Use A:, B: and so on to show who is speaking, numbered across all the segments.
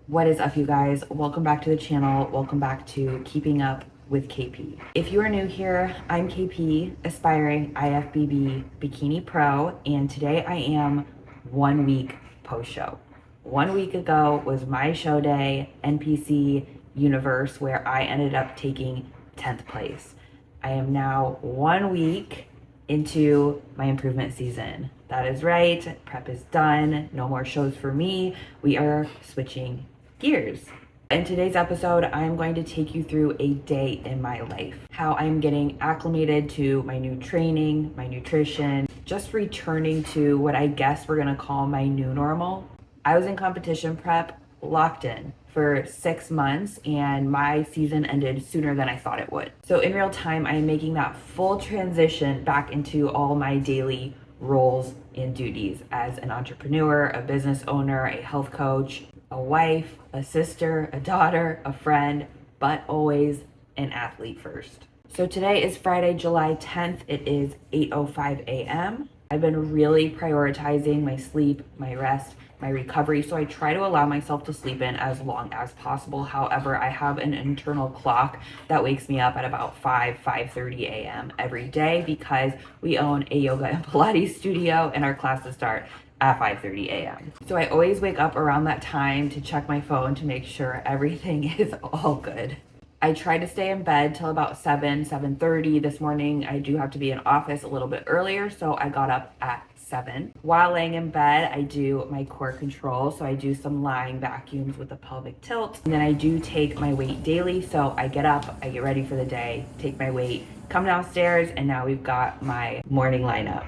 A: What is up, you guys? Welcome back to the channel. Welcome back to Keeping Up with KP. If you are new here, I'm KP, aspiring IFBB Bikini Pro, and today I am 1 week post-show. 1 week ago was my show day, NPC Universe, where I ended up taking 10th place. I am now 1 week into my improvement season. That is right, prep is done, no more shows for me. We are switching gears. In today's episode, I'm going to take you through a day in my life, how I'm getting acclimated to my new training, my nutrition, just returning to what I guess we're gonna call my new normal. I was in competition prep, locked in for 6 months, and my season ended sooner than I thought it would. So in real time, I am making that full transition back into all my daily roles and duties as an entrepreneur, a business owner, a health coach, a wife, a sister, a daughter, a friend, but always an athlete first. So today is Friday, July 10th. It is 8:05 a.m. I've been really prioritizing my sleep, my rest, my recovery. So I try to allow myself to sleep in as long as possible. However, I have an internal clock that wakes me up at about 5:30 a.m. every day because we own a yoga and Pilates studio and our classes start at 5:30 a.m. So I always wake up around that time to check my phone to make sure everything is all good. I try to stay in bed till about 7:30. This morning, I do have to be in office a little bit earlier, so I got up at 7. While laying in bed, I do my core control. So I do some lying vacuums with a pelvic tilt. And then I do take my weight daily. So I get up, I get ready for the day, take my weight, come downstairs, and now we've got my morning lineup.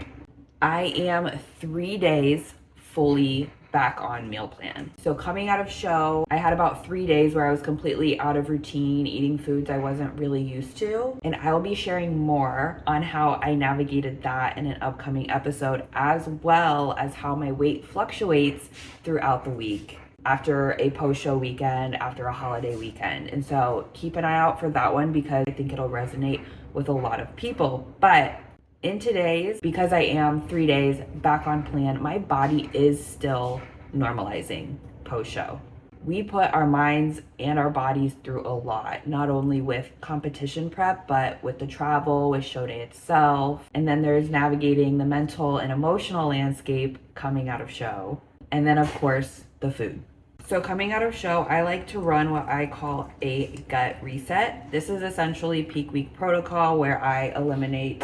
A: I am 3 days fully back on meal plan. So coming out of show, I had about 3 days where I was completely out of routine, eating foods I wasn't really used to. And I'll be sharing more on how I navigated that in an upcoming episode, as well as how my weight fluctuates throughout the week after a post-show weekend, after a holiday weekend. And so keep an eye out for that one because I think it'll resonate with a lot of people. But in today's, because I am 3 days back on plan, my body is still normalizing post-show. We put our minds and our bodies through a lot, not only with competition prep, but with the travel, with show day itself. And then there's navigating the mental and emotional landscape coming out of show. And then of course, the food. So coming out of show, I like to run what I call a gut reset. This is essentially peak week protocol where I eliminate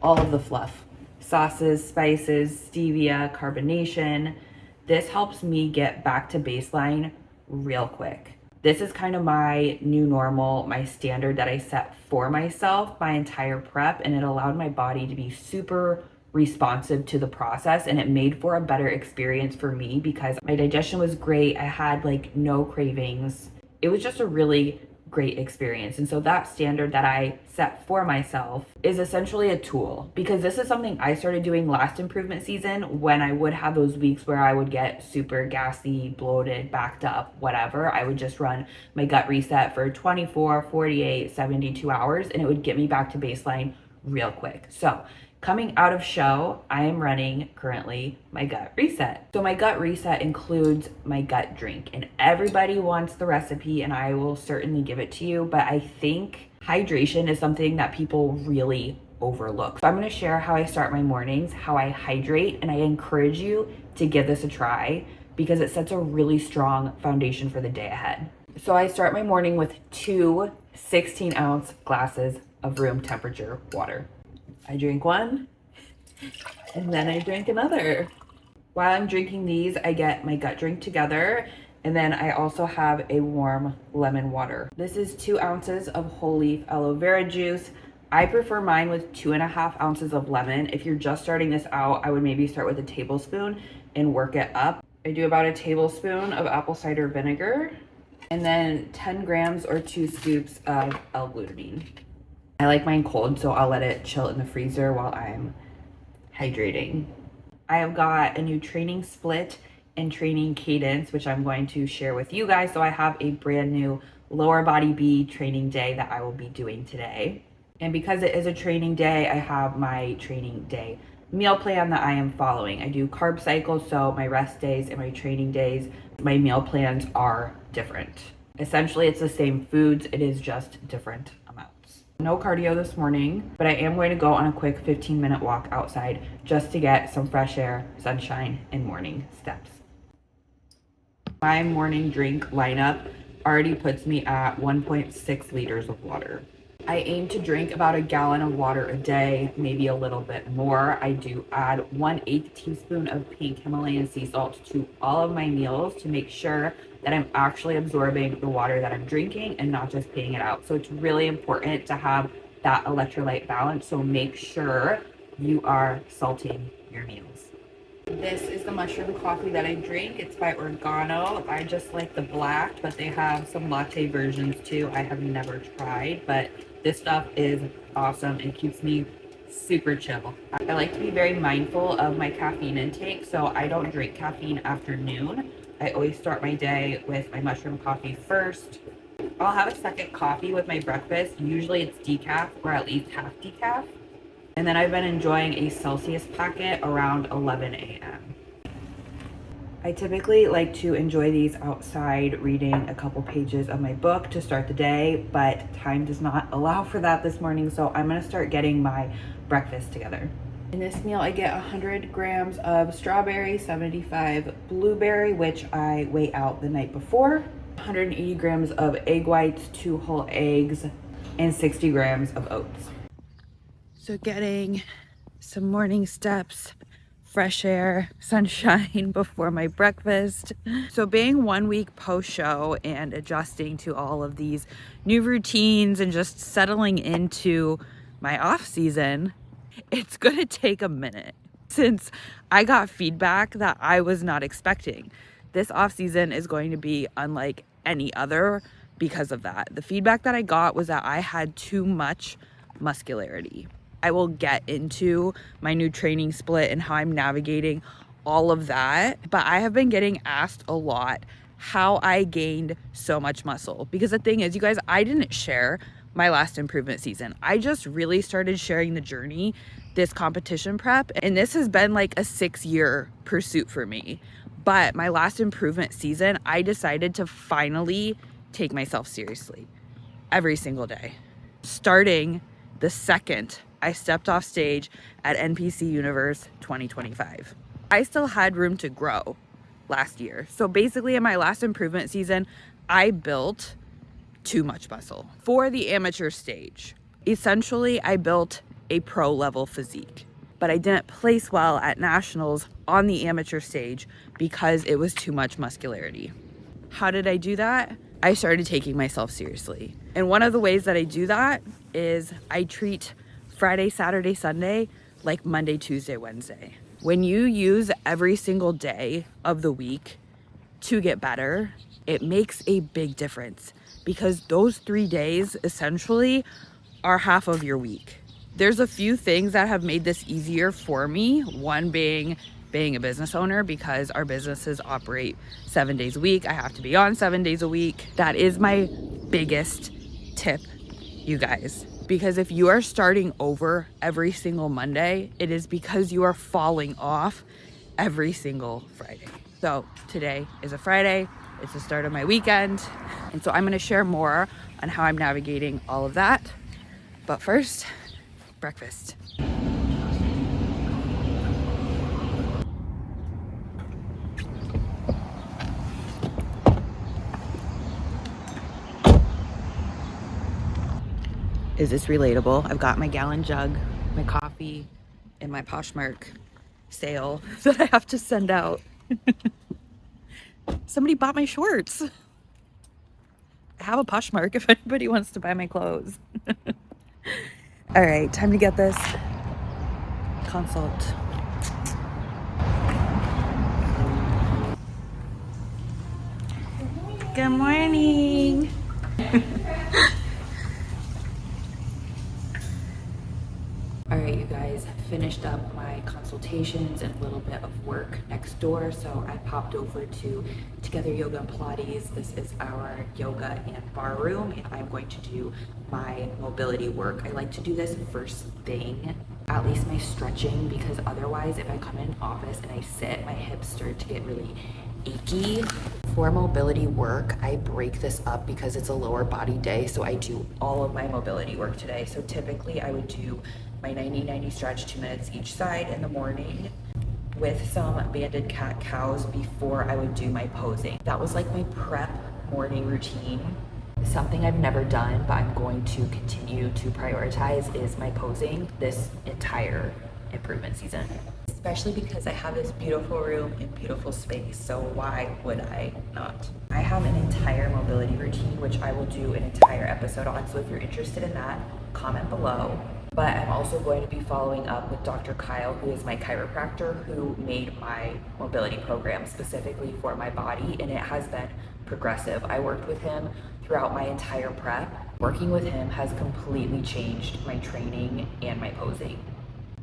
A: all of the fluff, sauces, spices, stevia, carbonation. This helps me get back to baseline real quick. This is kind of my new normal, my standard that I set for myself my entire prep, and it allowed my body to be super responsive to the process, and it made for a better experience for me because my digestion was great. I had like no cravings. It was just a really great experience. And so that standard that I set for myself is essentially a tool, because this is something I started doing last improvement season when I would have those weeks where I would get super gassy, bloated, backed up, whatever. I would just run my gut reset for 24, 48, 72 hours, and it would get me back to baseline real quick. So coming out of show, I am running currently my gut reset. So my gut reset includes my gut drink, and everybody wants the recipe and I will certainly give it to you, but I think hydration is something that people really overlook. So I'm gonna share how I start my mornings, how I hydrate, and I encourage you to give this a try because it sets a really strong foundation for the day ahead. So I start my morning with 2 16-ounce glasses of room temperature water. I drink one, and then I drink another. While I'm drinking these, I get my gut drink together, and then I also have a warm lemon water. This is 2 ounces of whole leaf aloe vera juice. I prefer mine with 2.5 ounces of lemon. If you're just starting this out, I would maybe start with a tablespoon and work it up. I do about a tablespoon of apple cider vinegar, and then 10 grams or 2 scoops of L-glutamine. I like mine cold, so I'll let it chill in the freezer while I'm hydrating. I have got a new training split and training cadence, which I'm going to share with you guys. So I have a brand new lower body B training day that I will be doing today. And because it is a training day, I have my training day meal plan that I am following. I do carb cycles, so my rest days and my training days My meal plans are different. Essentially, it's the same foods, it is just different amounts. No cardio this morning, but I am going to go on a quick 15-minute walk outside just to get some fresh air, sunshine, and morning steps. My morning drink lineup already puts me at 1.6 liters of water. I aim to drink about a gallon of water a day, maybe a little bit more. I do add 1/8 teaspoon of pink Himalayan sea salt to all of my meals to make sure that I'm actually absorbing the water that I'm drinking and not just peeing it out. So it's really important to have that electrolyte balance. So make sure you are salting your meals. This is the mushroom coffee that I drink. It's by Organo. I just like the black, but they have some latte versions too. I have never tried, but this stuff is awesome and keeps me super chill. I like to be very mindful of my caffeine intake, so I don't drink caffeine after noon. I always start my day with my mushroom coffee first. I'll have a second coffee with my breakfast. Usually it's decaf or at least half decaf. And then I've been enjoying a Celsius packet around 11 a.m. I typically like to enjoy these outside reading a couple pages of my book to start the day, but time does not allow for that this morning, so I'm gonna start getting my breakfast together. In this meal, I get 100 grams of strawberry, 75 blueberry, which I weigh out the night before, 180 grams of egg whites, 2 whole eggs, and 60 grams of oats. So getting some morning steps, fresh air, sunshine before my breakfast. So being 1 week post show and adjusting to all of these new routines and just settling into my off season, it's gonna take a minute since I got feedback that I was not expecting. This off season is going to be unlike any other because of that. The feedback that I got was that I had too much muscularity. I will get into my new training split and how I'm navigating all of that. But I have been getting asked a lot how I gained so much muscle. Because the thing is, you guys, I didn't share my last improvement season. I just really started sharing the journey this competition prep. And this has been like a 6-year pursuit for me. But my last improvement season, I decided to finally take myself seriously every single day. Starting the second I stepped off stage at NPC Universe 2025. I still had room to grow last year. So basically in my last improvement season, I built too much muscle for the amateur stage. Essentially, I built a pro level physique, but I didn't place well at nationals on the amateur stage because it was too much muscularity. How did I do that? I started taking myself seriously. And one of the ways that I do that is I treat Friday, Saturday, Sunday like Monday, Tuesday, Wednesday. When you use every single day of the week to get better, it makes a big difference because those 3 days essentially are half of your week. There's a few things that have made this easier for me. One being a business owner, because our businesses operate 7 days a week. I have to be on 7 days a week. That is my biggest tip, you guys. Because if you are starting over every single Monday, it is because you are falling off every single Friday. So today is a Friday. It's the start of my weekend. And so I'm going to share more on how I'm navigating all of that. But first, breakfast. Is this relatable? I've got my gallon jug, my coffee, and my Poshmark sale that I have to send out. Somebody bought my shorts. I have a Poshmark if anybody wants to buy my clothes. All right, time to get this consult. Good morning. All right, you guys, finished up my consultations and a little bit of work next door. So I popped over to Together Yoga and Pilates. This is our yoga and bar room, and I'm going to do my mobility work. I like to do this first thing, at least my stretching, because otherwise if I come in office and I sit, my hips start to get really achy. For mobility work, I break this up because it's a lower body day, so I do all of my mobility work today. So typically I would do my 90-90 stretch, 2 minutes each side in the morning with some banded cat-cows before I would do my posing. That was like my prep morning routine. Something I've never done, but I'm going to continue to prioritize is my posing this entire improvement season. Especially because I have this beautiful room and beautiful space, so why would I not? I have an entire mobility routine, which I will do an entire episode on, so if you're interested in that, comment below. But I'm also going to be following up with Dr. Kyle, who is my chiropractor, who made my mobility program specifically for my body, and it has been progressive. I worked with him throughout my entire prep. Working with him has completely changed my training and my posing.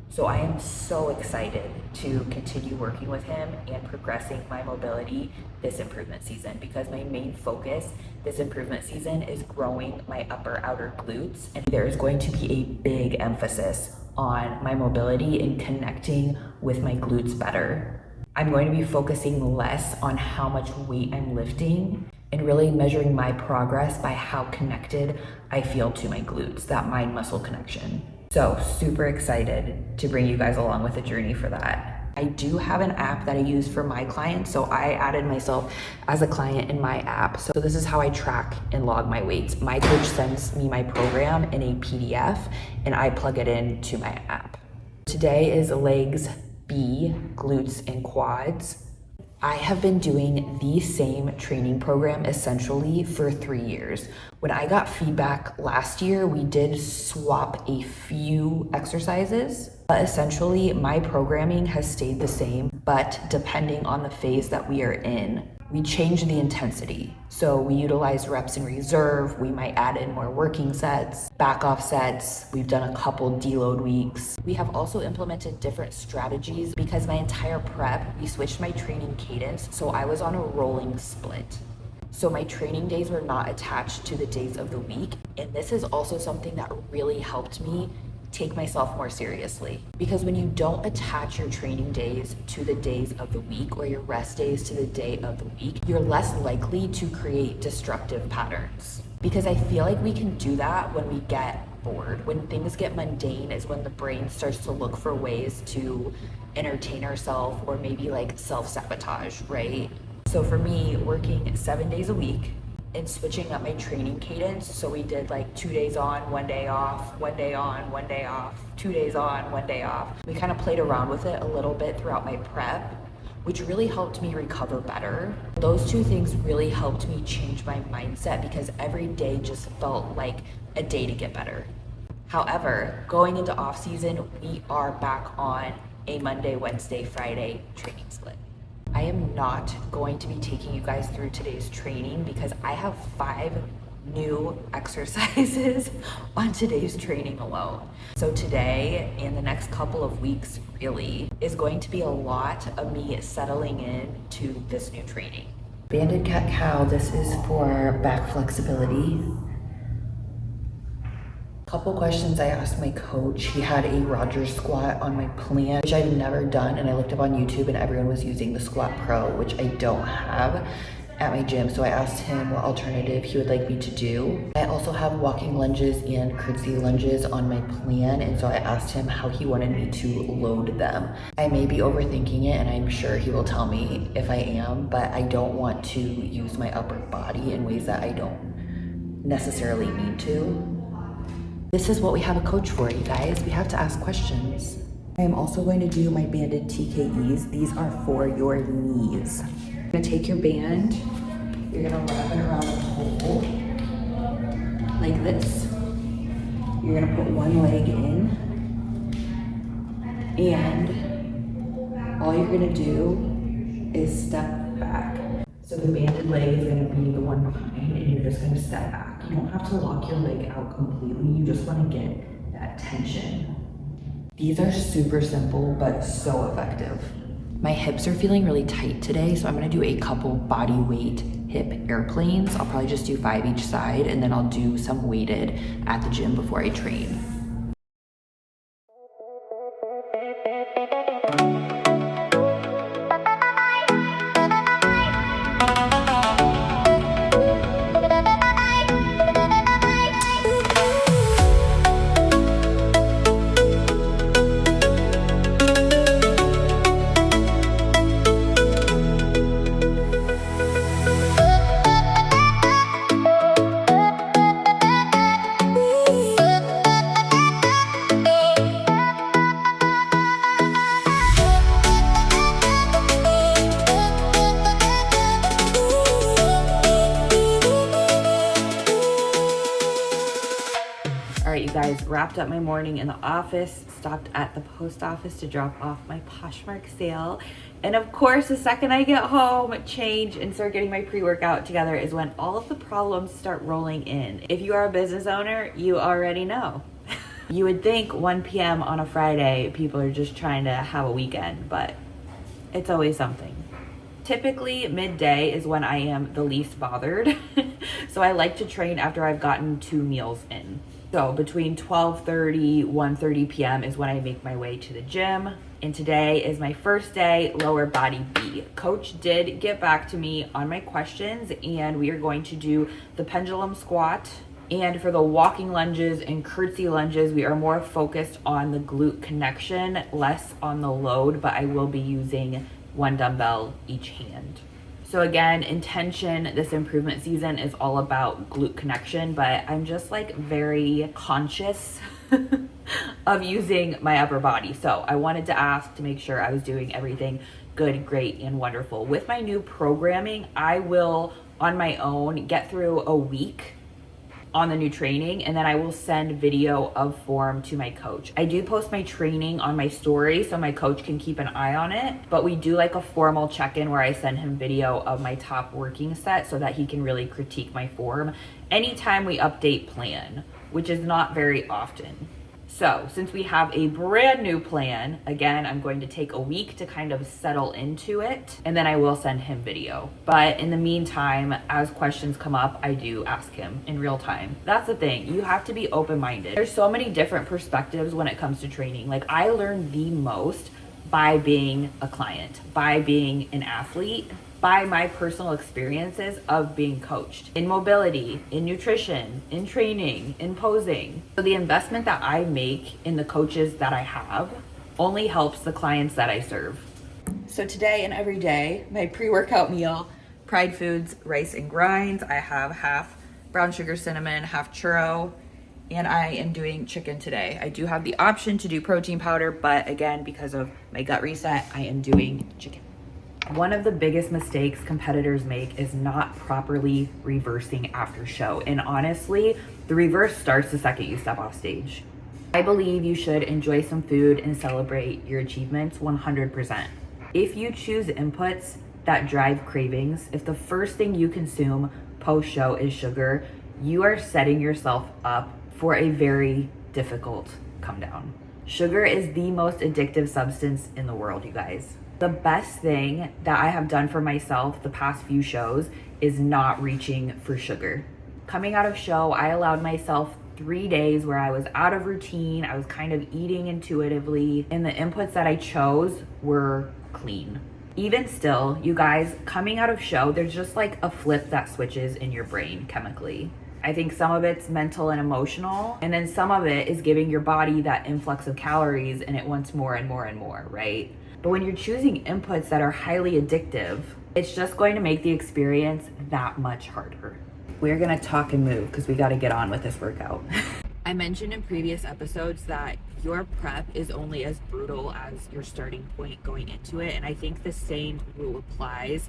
A: So I am so excited to continue working with him and progressing my mobility this improvement season, because my main focus this improvement season is growing my upper outer glutes, and there is going to be a big emphasis on my mobility and connecting with my glutes better. I'm going to be focusing less on how much weight I'm lifting and really measuring my progress by how connected I feel to my glutes, that mind muscle connection. So super excited to bring you guys along with the journey for that. I do have an app that I use for my clients, so I added myself as a client in my app. So this is how I track and log my weights. My coach sends me my program in a PDF and I plug it into my app. Today is legs B, glutes and quads. I have been doing the same training program essentially for 3 years. When I got feedback last year, we did swap a few exercises, but essentially my programming has stayed the same, but depending on the phase that we are in, we change the intensity. So we utilize reps in reserve, we might add in more working sets, back off sets, we've done a couple deload weeks. We have also implemented different strategies because my entire prep, we switched my training cadence, so I was on a rolling split. So my training days were not attached to the days of the week, and this is also something that really helped me take myself more seriously. Because when you don't attach your training days to the days of the week or your rest days to the day of the week, you're less likely to create destructive patterns. Because I feel like we can do that when we get bored. When things get mundane is when the brain starts to look for ways to entertain ourselves or maybe like self-sabotage, right? So for me, working 7 days a week, and switching up my training cadence. So we did like 2 days on, 1 day off, 1 day on, 1 day off, 2 days on, 1 day off. We kind of played around with it a little bit throughout my prep, which really helped me recover better. Those two things really helped me change my mindset because every day just felt like a day to get better. However, going into off season, we are back on a Monday, Wednesday, Friday training split. I am not going to be taking you guys through today's training because I have 5 new exercises on today's training alone. So today and the next couple of weeks really is going to be a lot of me settling in to this new training. Banded cat-cow, this is for back flexibility. Couple questions I asked my coach. He had a Rogers squat on my plan, which I've never done, and I looked up on YouTube and everyone was using the Squat Pro, which I don't have at my gym. So I asked him what alternative he would like me to do. I also have walking lunges and curtsy lunges on my plan, and so I asked him how he wanted me to load them. I may be overthinking it, and I'm sure he will tell me if I am, but I don't want to use my upper body in ways that I don't necessarily need to. This is what we have a coach for, you guys. We have to ask questions. I am also going to do my banded TKEs. These are for your knees. You're gonna take your band, you're gonna wrap it around the pole, like this. You're gonna put one leg in, and all you're gonna do is step back. So the banded leg is gonna be the one behind, and you're just gonna step back. You don't have to lock your leg out completely. You just wanna get that tension. These are super simple, but so effective. My hips are feeling really tight today, so I'm gonna do a couple body weight hip airplanes. I'll probably just do 5 each side, and then I'll do some weighted at the gym before I train. guys, wrapped up my morning in the office, stopped at the post office to drop off my Poshmark sale. And of course, the second I get home, change, and start getting my pre-workout together is when all of the problems start rolling in. If you are a business owner, you already know. You would think 1 p.m. on a Friday, people are just trying to have a weekend, but it's always something. Typically, midday is when I am the least bothered. So I like to train after I've gotten 2 meals in. So between 12:30, 1:30 p.m. is when I make my way to the gym. And today is my first day, lower body B. Coach did get back to me on my questions, and we are going to do the pendulum squat. And for the walking lunges and curtsy lunges, we are more focused on the glute connection, less on the load, but I will be using 1 dumbbell each hand. So again, intention this improvement season is all about glute connection, but I'm just like very conscious of using my upper body. So I wanted to ask to make sure I was doing everything good, great, and wonderful. With my new programming, I will on my own get through a week on the new training, and then I will send video of form to my coach. I do post my training on my story so my coach can keep an eye on it, but we do like a formal check-in where I send him video of my top working set so that he can really critique my form anytime we update plan, which is not very often. So since we have a brand new plan, again, I'm going to take a week to kind of settle into it, and then I will send him video. But in the meantime, as questions come up, I do ask him in real time. That's the thing, you have to be open-minded. There's so many different perspectives when it comes to training. Like, I learn the most by being a client, by being an athlete, by my personal experiences of being coached in mobility, in nutrition, in training, in posing. So the investment that I make in the coaches that I have only helps the clients that I serve. So today and every day, my pre-workout meal, Pride Foods rice and grinds. I have half brown sugar cinnamon, half churro, and I am doing chicken today. I do have the option to do protein powder, but again, because of my gut reset, I am doing chicken. One of the biggest mistakes competitors make is not properly reversing after show. And honestly, the reverse starts the second you step off stage. I believe you should enjoy some food and celebrate your achievements 100%. If you choose inputs that drive cravings, if the first thing you consume post-show is sugar, you are setting yourself up for a very difficult come down. Sugar is the most addictive substance in the world, you guys. The best thing that I have done for myself the past few shows is not reaching for sugar. Coming out of show, I allowed myself 3 days where I was out of routine. I was kind of eating intuitively, and the inputs that I chose were clean. Even still, you guys, coming out of show, there's just like a flip that switches in your brain chemically. I think some of it's mental and emotional, and then some of it is giving your body that influx of calories and it wants more and more and more, right? But when you're choosing inputs that are highly addictive, it's just going to make the experience that much harder. We're gonna talk and move because we gotta get on with this workout. I mentioned in previous episodes that your prep is only as brutal as your starting point going into it, and I think the same rule applies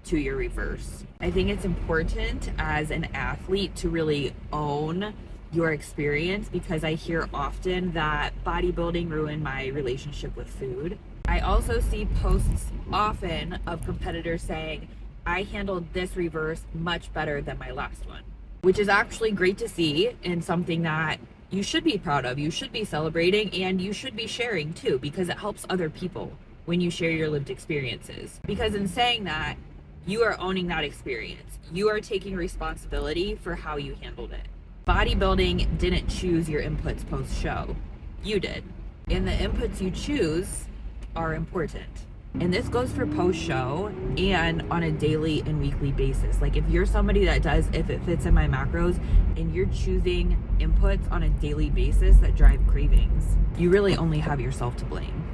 A: to your reverse. I think it's important as an athlete to really own your experience, because I hear often that bodybuilding ruined my relationship with food. I also see posts often of competitors saying, I handled this reverse much better than my last one, which is actually great to see and something that you should be proud of, you should be celebrating, and you should be sharing too, because it helps other people when you share your lived experiences. Because in saying that, you are owning that experience. You are taking responsibility for how you handled it. Bodybuilding didn't choose your inputs post-show. You did. And the inputs you choose are important. And this goes for post-show and on a daily and weekly basis. Like, if you're somebody that does, if it fits in my macros, and you're choosing inputs on a daily basis that drive cravings, you really only have yourself to blame.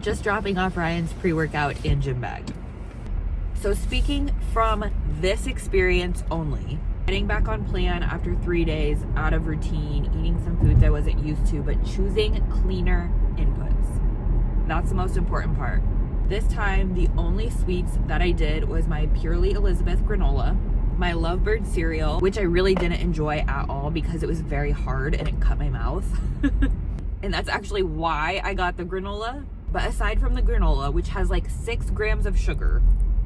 A: Just dropping off Ryan's pre-workout and gym bag. So speaking from this experience only, getting back on plan after 3 days out of routine, eating some foods I wasn't used to, but choosing cleaner inputs. That's the most important part. This time, the only sweets that I did was my Purely Elizabeth granola, my Lovebird cereal, which I really didn't enjoy at all because it was very hard and it cut my mouth. And that's actually why I got the granola. But aside from the granola, which has like 6 grams of sugar,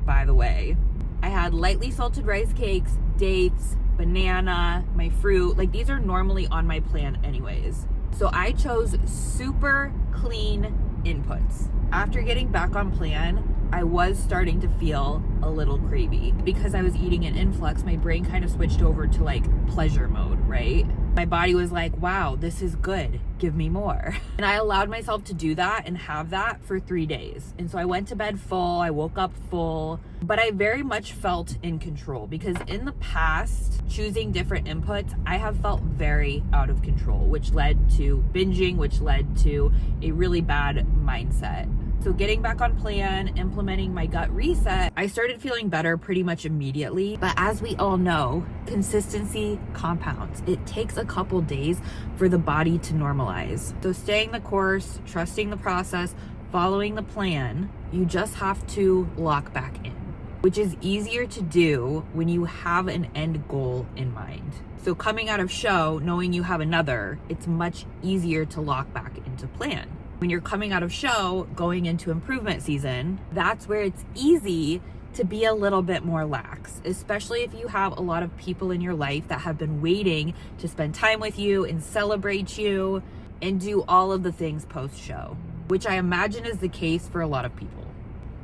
A: by the way, I had lightly salted rice cakes, dates, banana, my fruit. Like, these are normally on my plan anyways. So I chose super clean inputs. After getting back on plan, I was starting to feel a little cravey. Because I was eating an influx, my brain kind of switched over to like pleasure mode, right? My body was like, wow, this is good, give me more. And I allowed myself to do that and have that for 3 days. And so I went to bed full, I woke up full, but I very much felt in control because in the past, choosing different inputs, I have felt very out of control, which led to binging, which led to a really bad mindset. So getting back on plan, implementing my gut reset, I started feeling better pretty much immediately. But as we all know, consistency compounds. It takes a couple days for the body to normalize. So staying the course, trusting the process, following the plan, you just have to lock back in, which is easier to do when you have an end goal in mind. So coming out of show, knowing you have another, it's much easier to lock back into plan. When you're coming out of show, going into improvement season, that's where it's easy to be a little bit more lax, especially if you have a lot of people in your life that have been waiting to spend time with you and celebrate you and do all of the things post-show, which I imagine is the case for a lot of people.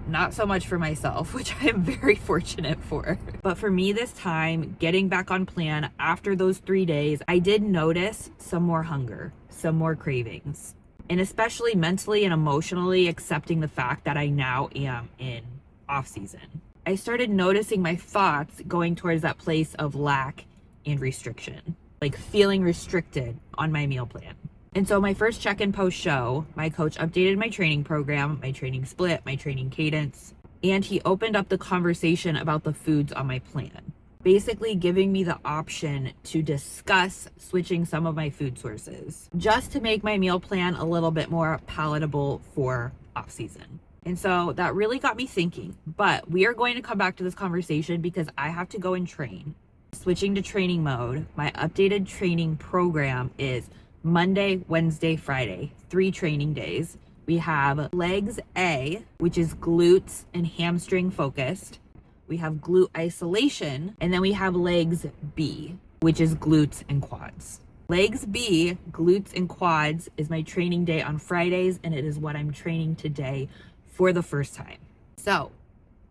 A: Not so much for myself, which I am very fortunate for. But for me this time, getting back on plan after those 3 days, I did notice some more hunger, some more cravings. And especially mentally and emotionally accepting the fact that I now am in off season. I started noticing my thoughts going towards that place of lack and restriction, like feeling restricted on my meal plan. And so my first check-in post-show, my coach updated my training program, my training split, my training cadence, and he opened up the conversation about the foods on my plan, basically giving me the option to discuss switching some of my food sources just to make my meal plan a little bit more palatable for off season. And so that really got me thinking, but we are going to come back to this conversation because I have to go and train. Switching to training mode, my updated training program is Monday, Wednesday, Friday, 3 training days. We have legs A, which is glutes and hamstring focused. We have glute isolation, and then we have legs B, which is glutes and quads. Legs B, glutes and quads, is my training day on Fridays, and it is what I'm training today for the first time. So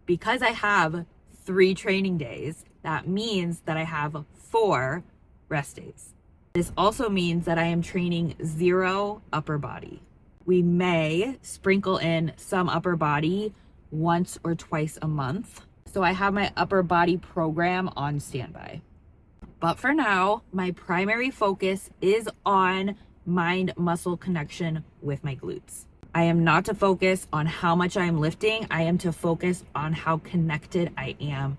A: because I have 3 training days, that means that I have 4 rest days. This also means that I am training 0 upper body. We may sprinkle in some upper body once or twice a month. So I have my upper body program on standby. But for now, my primary focus is on mind-muscle connection with my glutes. I am not to focus on how much I am lifting. I am to focus on how connected I am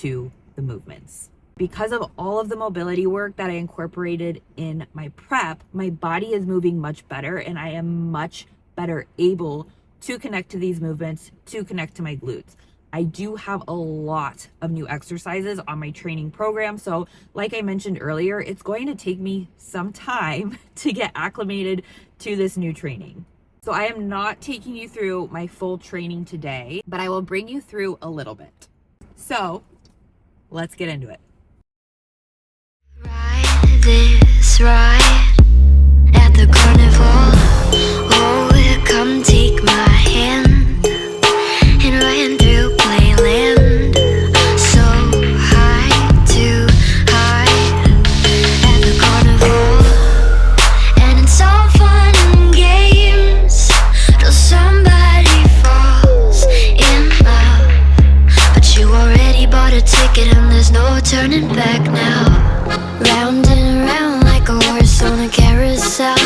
A: to the movements. Because of all of the mobility work that I incorporated in my prep, my body is moving much better and I am much better able to connect to these movements, to connect to my glutes. I do have a lot of new exercises on my training program. So like I mentioned earlier, it's going to take me some time to get acclimated to this new training. So I am not taking you through my full training today, but I will bring you through a little bit. So let's get into it.
B: Ride this ride at the carnival. Oh, come take my hand and run through playland. So high, too high at the carnival. And it's all fun and games till somebody falls in love. But you already bought a ticket and there's no turning back now. Round and round like a horse on a carousel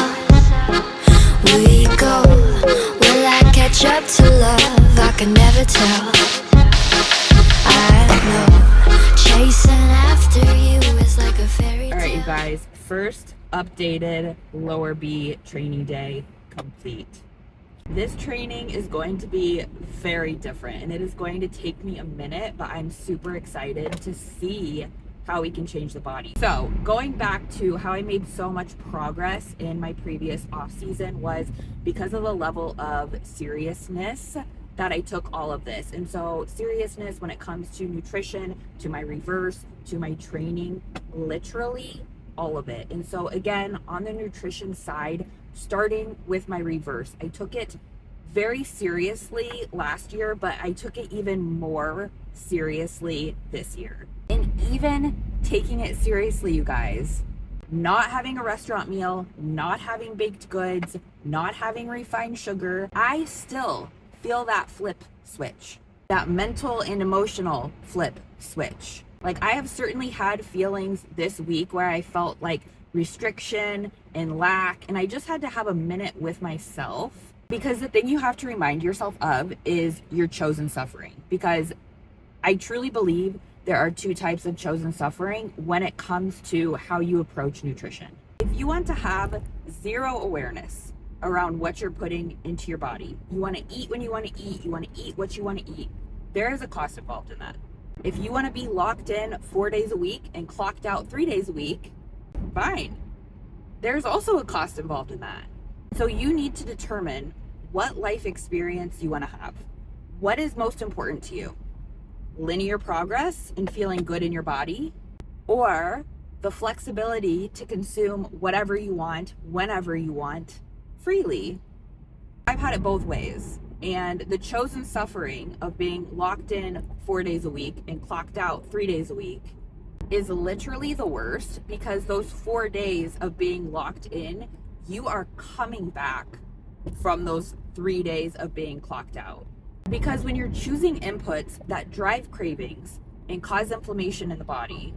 B: we go. Will I catch up to love? I can never tell. I know chasing after you is like a fairy tale.
A: All right, you guys, first updated lower B training day complete. This training is going to be very different and it is going to take me a minute, but I'm super excited to see how we can change the body. So going back to how I made so much progress in my previous off season was because of the level of seriousness that I took all of this. And so seriousness when it comes to nutrition, to my reverse, to my training, literally all of it. And so again, on the nutrition side, starting with my reverse, I took it very seriously last year, but I took it even more seriously this year. And even taking it seriously, you guys, not having a restaurant meal, not having baked goods, not having refined sugar, I still feel that flip switch, that mental and emotional flip switch. Like I have certainly had feelings this week where I felt like restriction and lack, and I just had to have a minute with myself, because the thing you have to remind yourself of is your chosen suffering. Because I truly believe there are two types of chosen suffering when it comes to how you approach nutrition. If you want to have zero awareness around what you're putting into your body, you want to eat when you want to eat, you want to eat what you want to eat, there is a cost involved in that. If you want to be locked in 4 days a week and clocked out 3 days a week, fine. There's also a cost involved in that. So you need to determine what life experience you want to have. What is most important to you? Linear progress and feeling good in your body, or the flexibility to consume whatever you want, whenever you want, freely? I've had it both ways. And the chosen suffering of being locked in 4 days a week and clocked out 3 days a week is literally the worst, because those 4 days of being locked in, you are coming back from those 3 days of being clocked out. Because when you're choosing inputs that drive cravings and cause inflammation in the body,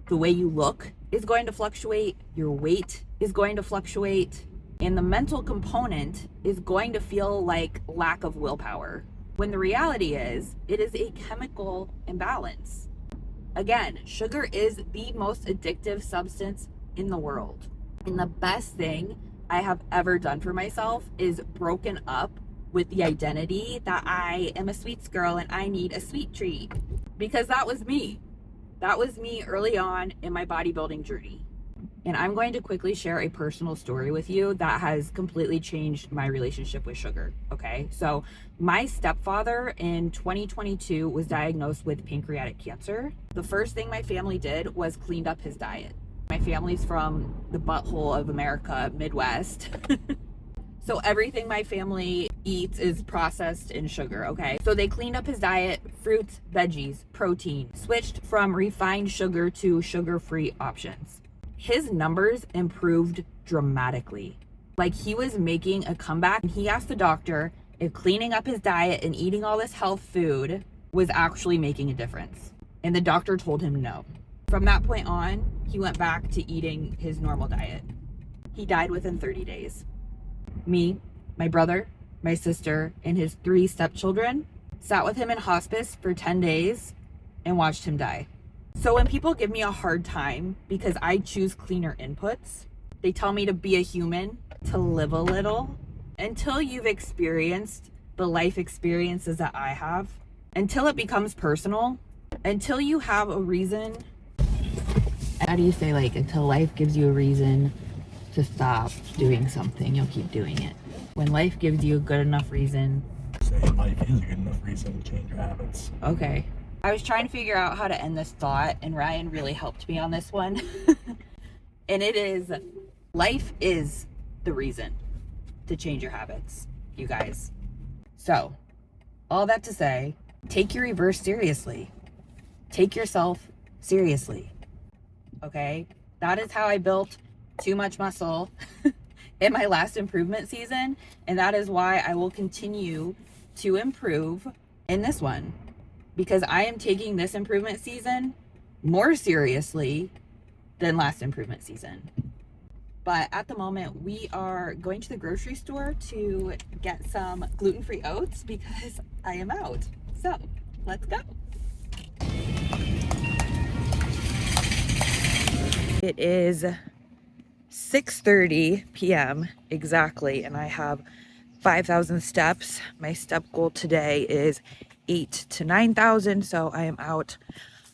A: the way you look is going to fluctuate, your weight is going to fluctuate, and the mental component is going to feel like lack of willpower. When the reality is, it is a chemical imbalance. Again, sugar is the most addictive substance in the world. And the best thing I have ever done for myself is broken up with the identity that I am a sweets girl and I need a sweet treat. Because that was me. That was me early on in my bodybuilding journey. And I'm going to quickly share a personal story with you that has completely changed my relationship with sugar, okay? So my stepfather in 2022 was diagnosed with pancreatic cancer. The first thing my family did was cleaned up his diet. My family's from the butthole of America, Midwest. So everything my family eats is processed in sugar, okay? So they cleaned up his diet, fruits, veggies, protein, switched from refined sugar to sugar-free options. His numbers improved dramatically. Like he was making a comeback, and he asked the doctor if cleaning up his diet and eating all this health food was actually making a difference. And the doctor told him no. From that point on, he went back to eating his normal diet. He died within 30 days. Me, my brother, my sister, and his 3 stepchildren sat with him in hospice for 10 days and watched him die. So when people give me a hard time because I choose cleaner inputs, they tell me to be a human, to live a little. Until you've experienced the life experiences that I have, until it becomes personal, until you have a reason. How do you say, like, until life gives you a reason to stop doing something, you'll keep doing it. When life gives you a good enough reason.
C: Say life is a good enough reason to change your habits.
A: Okay. I was trying to figure out how to end this thought, and Ryan really helped me on this one. And it is, life is the reason to change your habits, you guys. So, all that to say, take your reverse seriously. Take yourself seriously. Okay? That is how I built too much muscle in my last improvement season, and that is why I will continue to improve in this one, because I am taking this improvement season more seriously than last improvement season. But at the moment, we are going to the grocery store to get some gluten-free oats because I am out. So let's go. It is 6:30 p.m. exactly, and I have 5,000 steps. My step goal today is 8 to 9,000. So I am out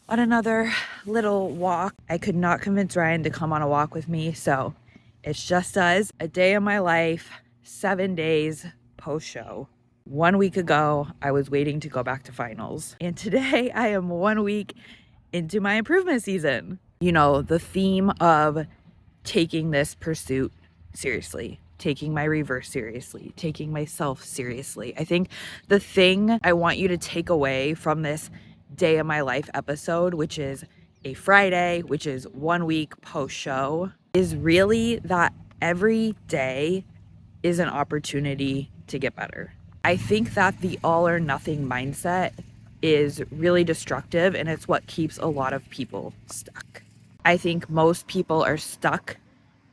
A: on another little walk. I could not convince Ryan to come on a walk with me. So it's just us, a day of my life, 7 days post show. 1 week ago, I was waiting to go back to finals. And today I am 1 week into my improvement season. You know, the theme of taking this pursuit seriously, taking my reverse seriously, taking myself seriously. I think the thing I want you to take away from this day of my life episode, which is a Friday, which is 1 week post show, is really that every day is an opportunity to get better. I think that the all or nothing mindset is really destructive, and it's what keeps a lot of people stuck. I think most people are stuck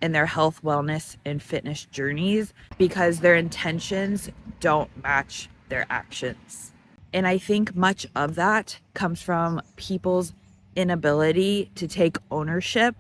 A: in their health, wellness, and fitness journeys because their intentions don't match their actions. And I think much of that comes from people's inability to take ownership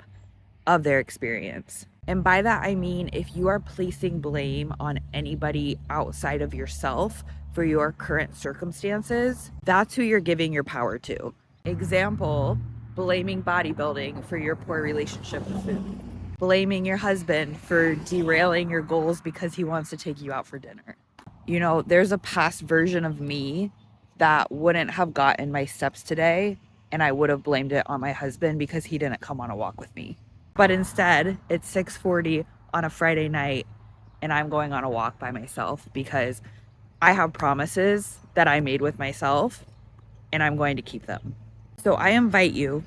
A: of their experience. And by that, I mean, if you are placing blame on anybody outside of yourself for your current circumstances, that's who you're giving your power to. Example, blaming bodybuilding for your poor relationship with food. Blaming your husband for derailing your goals because he wants to take you out for dinner. You know, there's a past version of me that wouldn't have gotten my steps today, and I would have blamed it on my husband because he didn't come on a walk with me. But instead, it's 6:40 on a Friday night, and I'm going on a walk by myself because I have promises that I made with myself, and I'm going to keep them. So I invite you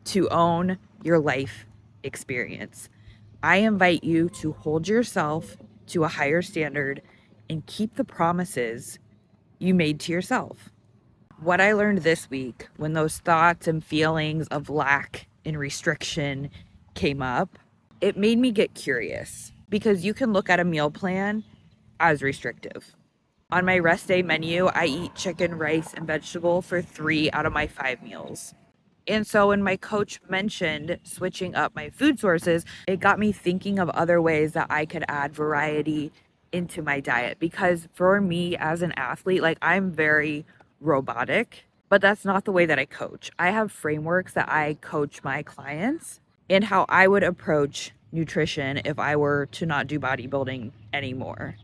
A: to own your life experience. I invite you to hold yourself to a higher standard and keep the promises you made to yourself. What I learned this week when those thoughts and feelings of lack and restriction came up, it made me get curious because you can look at a meal plan as restrictive. On my rest day menu, I eat chicken, rice, and vegetable for 3 out of my 5 meals. And so when my coach mentioned switching up my food sources, it got me thinking of other ways that I could add variety into my diet. Because for me as an athlete, like, I'm very robotic, but that's not the way that I coach. I have frameworks that I coach my clients and how I would approach nutrition if I were to not do bodybuilding anymore,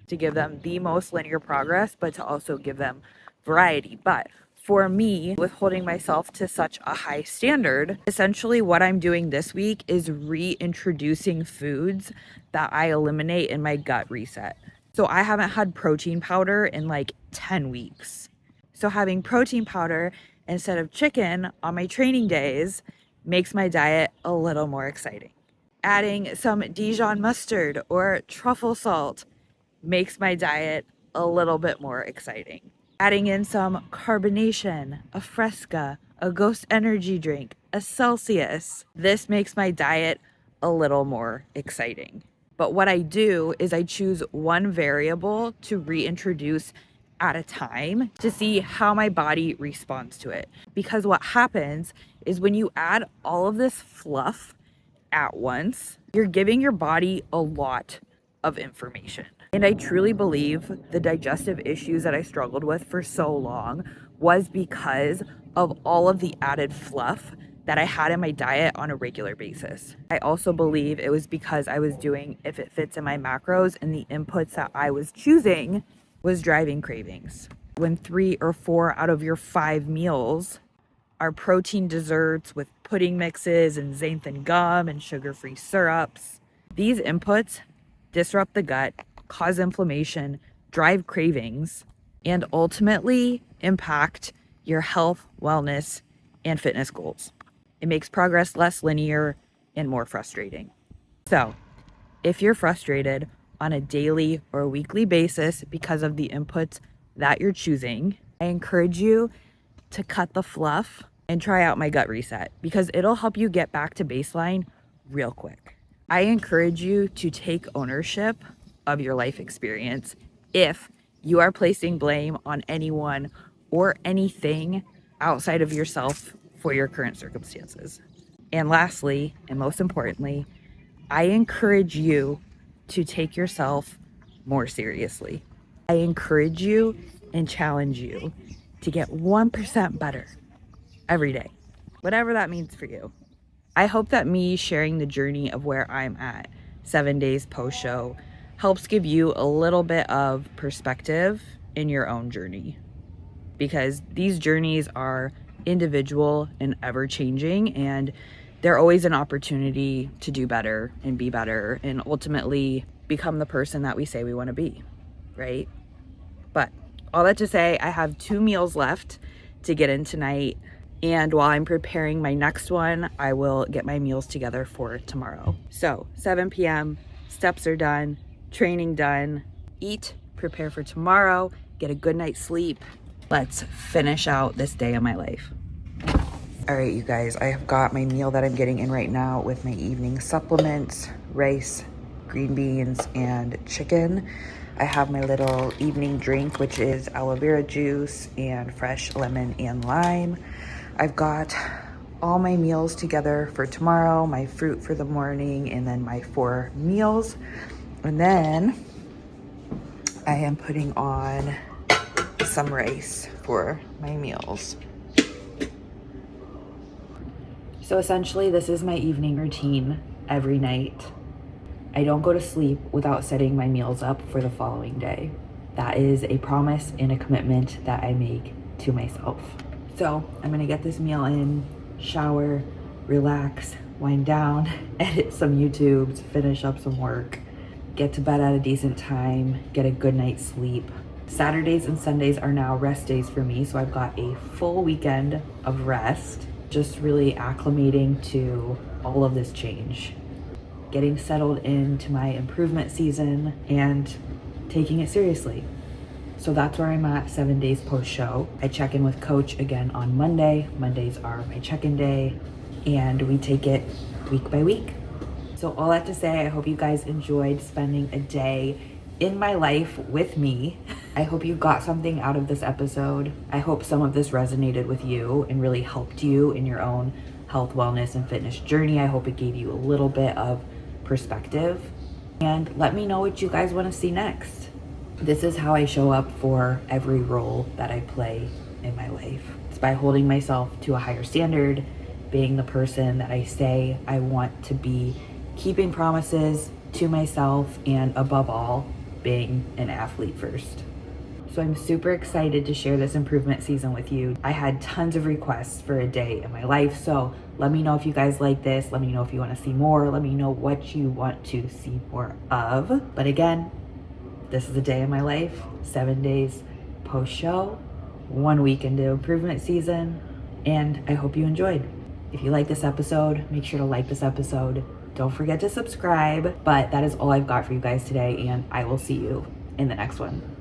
A: to give them the most linear progress, but to also give them variety. But for me, with holding myself to such a high standard, essentially what I'm doing this week is reintroducing foods that I eliminate in my gut reset. So I haven't had protein powder in like 10 weeks. So having protein powder instead of chicken on my training days makes my diet a little more exciting. Adding some Dijon mustard or truffle salt makes my diet a little bit more exciting. Adding in some carbonation, a Fresca, a Ghost energy drink, a Celsius. This makes my diet a little more exciting. But what I do is I choose one variable to reintroduce at a time to see how my body responds to it. Because what happens is when you add all of this fluff at once, you're giving your body a lot of information. And I truly believe the digestive issues that I struggled with for so long was because of all of the added fluff that I had in my diet on a regular basis. I also believe it was because I was doing if it fits in my macros, and the inputs that I was choosing was driving cravings. When 3 or 4 out of your 5 meals are protein desserts with pudding mixes and xanthan gum and sugar-free syrups, these inputs disrupt the gut, cause inflammation, drive cravings, and ultimately impact your health, wellness, and fitness goals. It makes progress less linear and more frustrating. So, if you're frustrated on a daily or weekly basis because of the inputs that you're choosing, I encourage you to cut the fluff and try out my gut reset because it'll help you get back to baseline real quick. I encourage you to take ownership of your life experience if you are placing blame on anyone or anything outside of yourself for your current circumstances. And lastly, and most importantly, I encourage you to take yourself more seriously. I encourage you and challenge you to get 1% better every day, whatever that means for you. I hope that me sharing the journey of where I'm at 7 days post show helps give you a little bit of perspective in your own journey, because these journeys are individual and ever changing, and they're always an opportunity to do better and be better and ultimately become the person that we say we want to be, right? But all that to say, I have 2 meals left to get in tonight. And while I'm preparing my next one, I will get my meals together for tomorrow. So 7 p.m., steps are done, training done, eat, prepare for tomorrow, get a good night's sleep. Let's finish out this day of my life. All right, you guys, I have got my meal that I'm getting in right now with my evening supplements, rice, green beans, and chicken. I have my little evening drink, which is aloe vera juice and fresh lemon and lime. I've got all my meals together for tomorrow, my fruit for the morning, and then my 4 meals. And then I am putting on some rice for my meals. So essentially, this is my evening routine every night. I don't go to sleep without setting my meals up for the following day. That is a promise and a commitment that I make to myself. So I'm gonna get this meal in, shower, relax, wind down, edit some YouTubes, finish up some work, get to bed at a decent time, get a good night's sleep. Saturdays and Sundays are now rest days for me, so I've got a full weekend of rest, just really acclimating to all of this change, getting settled into my improvement season and taking it seriously. So that's where I'm at 7 days post show. I check in with coach again on Monday. Mondays are my check-in day, and we take it week by week. So all that to say, I hope you guys enjoyed spending a day in my life with me. I hope you got something out of this episode. I hope some of this resonated with you and really helped you in your own health, wellness, and fitness journey. I hope it gave you a little bit of perspective. And let me know what you guys want to see next. This is how I show up for every role that I play in my life. It's by holding myself to a higher standard, being the person that I say I want to be, keeping promises to myself, and above all, being an athlete first. So I'm super excited to share this improvement season with you. I had tons of requests for a day in my life, so let me know if you guys like this. Let me know if you want to see more. Let me know what you want to see more of. But again, this is a day in my life, 7 days post show, 1 week into improvement season, and I hope you enjoyed. If you like this episode, make sure to like this episode. Don't forget to subscribe. But that is all I've got for you guys today, and I will see you in the next one.